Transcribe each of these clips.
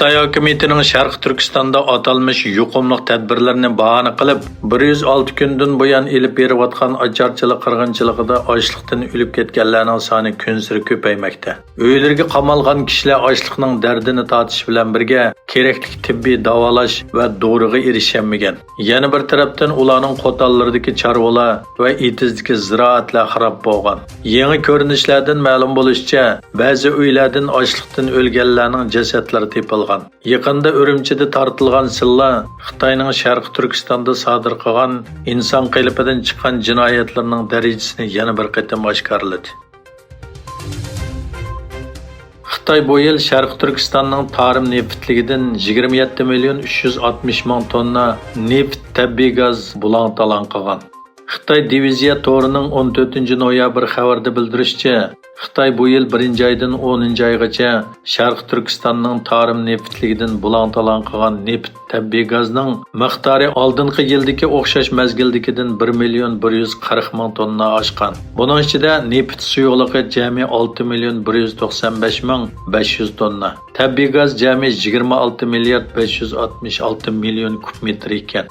Xitoy hökumətining Sharq Turkistonda atalmış yuqumluq tədbirlərini bahana qilib, 106 kundan buyan elib beriyotgan acharchilik qirg'inchiligida ochliqdan o'lib ketganlarning soni kun sari ko'paymoqda. Uylarga qamalgan kishilar ochliqning dardini tortish bilan birga kerakli tibbiy davolash va doriga erisholmagan. Yana bir tarafdan ularning qo'tallardagi chorvalar va etizdagi ziroatlar xarob bo'lgan. Yangi ko'rinishlardan ma'lum bo'lishicha, ba'zi uylardan ochliqdan o'lganlarning jasadlari topilgan. Yaqında Urumchida tortilgan silla Xitoyning Sharq Turkistonda sodir qilgan inson qilipidan chiqqan jinoyatlarning darajasini yana bir qatam oshkorladi. Xitoy bu yil Sharq Turkistonning tarim neftligidan 27 million 360 ming tonna neft tabiiy gaz bulang-talang qilgan. Xitoy diviziya to'rining 14 noyabr xabarida bildirishicha, Xitoy bu yil 1-oydan 10-oygacha Sharq Turkistonning tarim neftligidan bulang-talang qilgan neft tabiiy gazning miqdori oldingi yildagi o'xshash mazgildagidan 1 million 140 ming tonna oshgan. Buning ichida neft suyuqligi jami 6 million 195 ming 500 tonna. Tabiiy gaz jami 26 milliard 566 million kub metr ekan.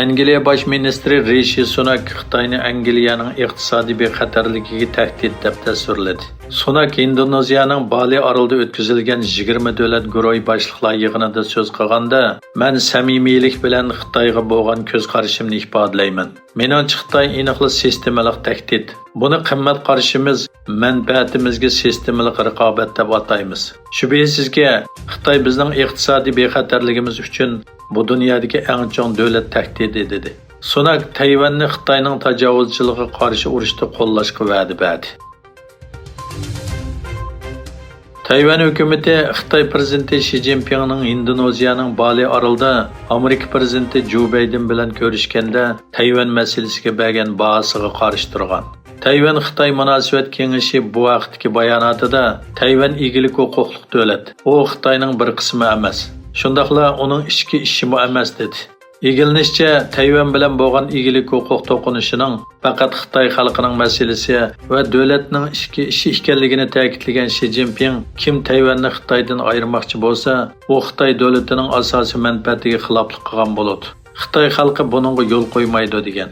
Angliya bosh ministri Rishi Sunak Xitoyni Angliyaning iqtisodiy bexatarligiga tahdid deb tasvirladi. Sunak Indoneziyaning Bali orolida o'tkazilgan 20 davlat guruhi boshliqlar yig'inida so'z qilganda, "Men samimiylik bilan Xitoyga bo'lgan ko'z qarashimni ifodalayman. Meningcha Xitoy aniqli sistemalik tahdid. Buni qimmat qarashimiz, manfaatimizga sistemalik raqobat deb ataymiz. Shubhasizki, Xitoy bizning iqtisodiy bexatarligimiz uchun bu dunyodagi eng chong davlat tahdidi" dedi. Sunak Tayvanni Xitoyning tajovuzchiligiga qarshi urushda qo'llashga va'da berdi. Tayvan hukumati Xitoy prezidenti Xi Jinpingning Indoneziyaning Bali orolida Amerika prezidenti Joe Biden bilan ko'rishganda Tayvan masalasiga bergan bahosiga qarshi turgan. Tayvan Xitoy munosabat kengashi bu vaqtdagi bayonotida Tayvan egilik huquqli davlat. U Xitoyning bir qismi emas. Shundaqla uning ichki ishimi emas dedi. Egilinishcha, Tayvan bilan bo'lgan egilik huquq to'qinishining faqat Xitoy xalqining masalasi va davlatning ichki ishi ekanligini ta'kidlagan Xi Jinping, kim Tayvanni Xitoydan ayirmoqchi bo'lsa, u Xitoy davlatining asosiy manfaatiga xiloflik qilgan bo'ladi. Xitoy xalqi buningga yo'l qo'ymaydi degan.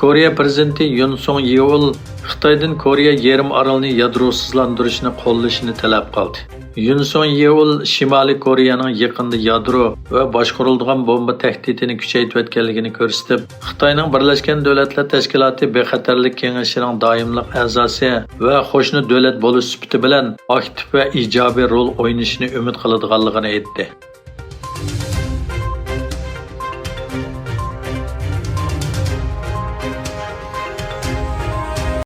Koreya prezidenti Yoon Suk Yeol Xitoydan Koreya yarim orolini yadrosizlantirishni qo'llashini talab qildi. Yoon Suk Yeol Shimoliy Koreyaning yaqinda yadro va boshqariladigan bomba tahdidini kuchaytirayotganligini ko'rsatib, Xitoyning Birlashgan Davlatlar Tashkiloti bexatarlik kengashining doimlik a'zosi va qo'shni davlat bo'lish sifati bilan aktiv va ijobiy rol o'ynashini umid qiladiganligini aytdi.